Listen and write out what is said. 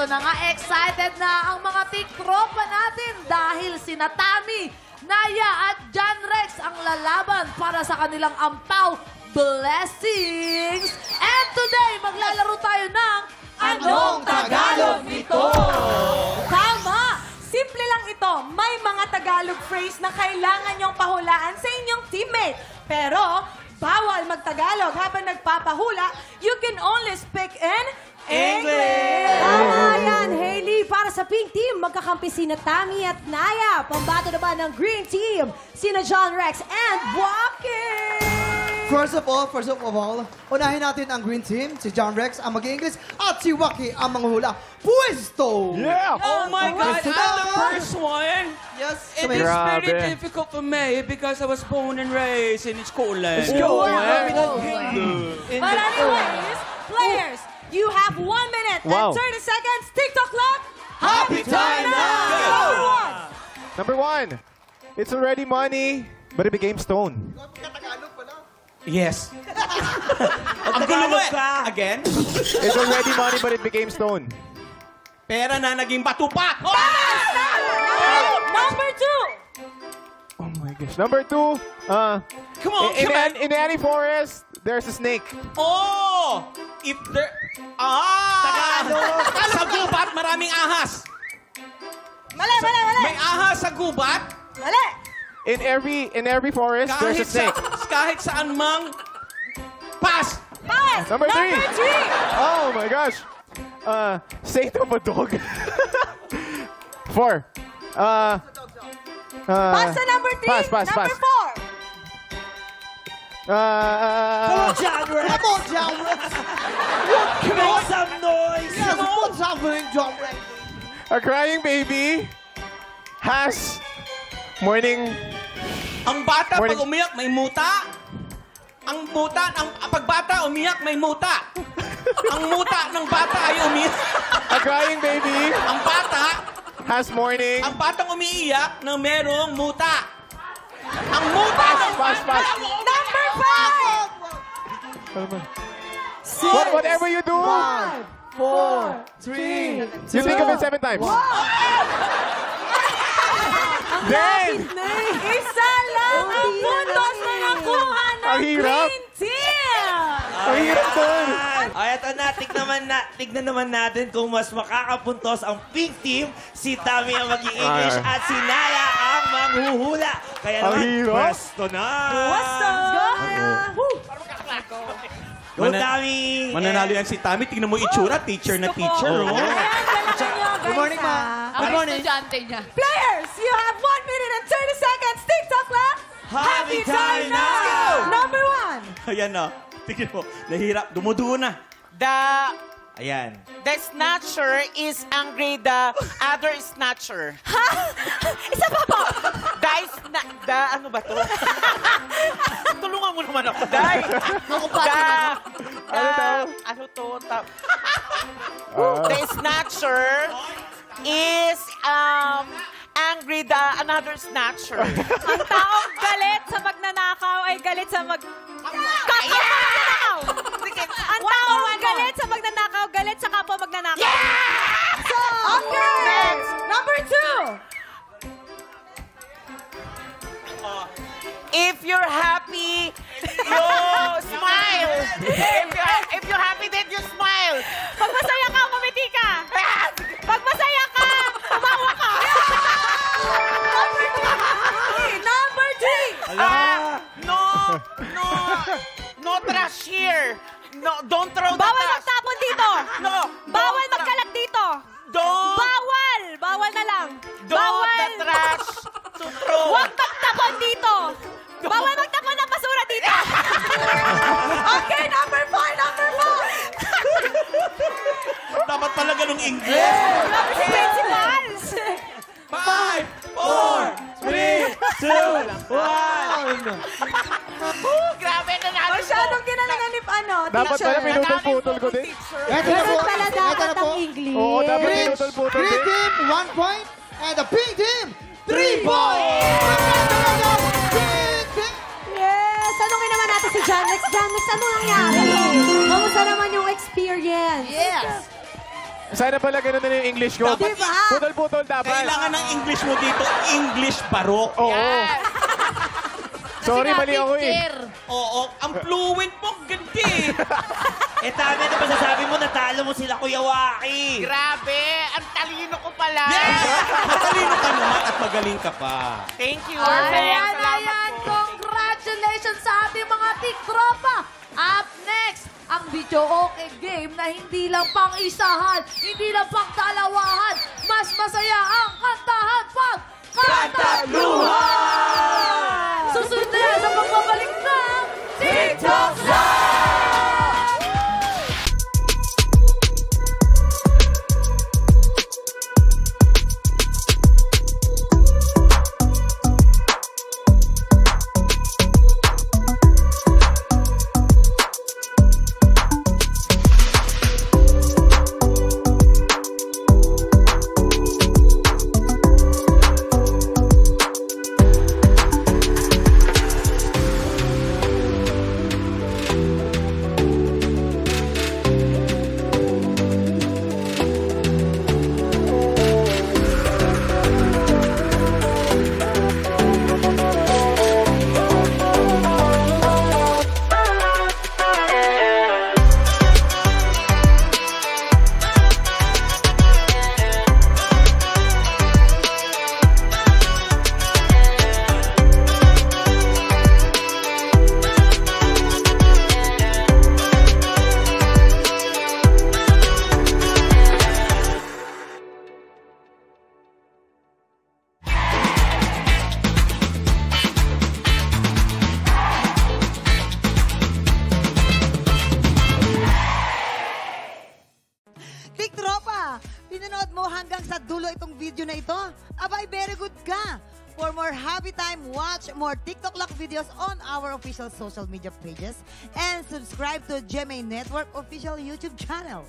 eto na nga, excited na ang mga tiktropa natin dahil sina Tammy, Naya at John Rex ang lalaban para sa kanilang ampaw blessings. And today, maglalaro tayo ng Anong Tagalog Nito? Tama! Simple lang ito. May mga Tagalog phrase na kailangan niyong pahulaan sa inyong teammate. Pero, bawal mag-Tagalog habang nagpapahula. You can only speak in English! Tama yan, Hailey. Para sa pink team, magkakampi sina Tammy at Naya. Pambato naman ng green team, sina John Rex and Joaquin. First of all, unahin natin ang green team, si John Rex ang mag-English at si Joaquin ang manghula. Puesto! Yeah! Oh my God, Puesto I'm the daw. first one! Yes. It is very difficult for me because I was born and raised in Scotland. But anyways, players, you have 1 minute and 30 seconds. TikTok clock. Happy time now! Number one, it's already money, but it became stone. Yes. Ang gulo ka! Again? It's already money, but it became stone. Pera na naging bato pa! Number 2. Oh my gosh. Number two, Come on, come on! in any forest, there's a snake. Oh! If there... Sa gubat, maraming ahas. Mali. May ahas sa gubat. Mali. In every forest, there's a snake. Kahit saan mang... Pass! Pass. Number three. 3. Oh my gosh. State of a dog. 4. Pass sa number 3. Pass. Number 4. John Rex! Come on, John Rex! Make some noise! Yes, what's happening, John Rex? A crying baby has morning. Ang bata Morning. pag umiyak, may muta. Pag bata umiyak, may muta. Ang muta ng bata ay umiyak. A crying baby Ang bata, has morning. ang batang umiiyak na merong muta. Ang muta ng Pass. Number 5. Whatever you do, 4, 3, you think of it 7 times. Then, Isa lang ang puntos na nakuha ng Ang hirap. green team. ang hirap dun. Ay, eto na, tignan naman natin kung mas makakapuntos ang pink team, si Tammy ang mag-i-English Ay. at si Naya ang manghuhula. Kaya Ang naman, hirap. pwesto na! Pwesto. Go, Tammy! Mananalo yan si Tammy. Tingnan mo itsura. Teacher na teacher. Oh. Good morning, ma. Ang estudyante niya. Players, you have 1 minute and 30 seconds. TikTok clock. Happy time now! Number 1. Ayan na. Tingnan mo. Nahirap. Dumudugo na. Ayan. The snatcher is angry the other snatcher. Ha? Isa pa po. Ano ba to? Tulungan mo naman ako. The snatcher is angry the another snatcher. Ang taong galit sa magnanakaw ay galit sa magnanakaw. Ang taong galit sa magnanakaw, galit sa kapwa magnanakaw. So, okay. Number 2. If you're happy, you smile. If you're happy, then you smile. Pag masaya ka, kumiti ka. Pag masaya ka, tumawa ka. Number 3. No trash here. No, don't throw the Bawal trash. magtapon dito. No. Bawal magkalat dito. Don't. Bawal na lang. Don't the trash to throw. Huwag magtapon dito. Bawal magtapon ng basura dito. Okay, number 4. Dapat pala ganung English. Principals. 5, 4, 3, 2, 1. Grabe na natin. Masyadong ginananganip Dapat pala pinutol-putol ko din. Ito na po. Pala Ito dapat na po. ang English. Oo, dapat Green, pinutol-putol green din. team, 1 point. And the pink team, 3 points. Pink team. Yes! Tanungin naman natin si John Rex. John Rex, ano nangyari? Kamusta naman yung experience? Yes. Sana pala ganun na yung English ko. Dapat- Diba? Putol-putol dapat. Kailangan ng English mo dito, English barok. Oo. Sorry, Kasi mali natin ako eh. care. Oo, ang fluent mo, ganda eh. Tama na masasabi mo, natalo mo sila Kuya Waki. Grabe, ang talino ko pala. Yes! Matalino ka naman at magaling ka pa. Thank you. Ayan, Salamat ayan. po. Congratulations sa ating mga tiktropa. Up next, ang video okay game na hindi lang pang isahan, hindi lang pang dalawahan. Mas masaya ang kantahan pag kantaluhan! Susunod na yan sa pagbabalik ng TikTok Zone! Tiktropa, pinanood mo hanggang sa dulo itong video na ito? Abay, very good ka! For more happy time, watch more TikTok Lock videos on our official social media pages and subscribe to GMA Network official YouTube channel.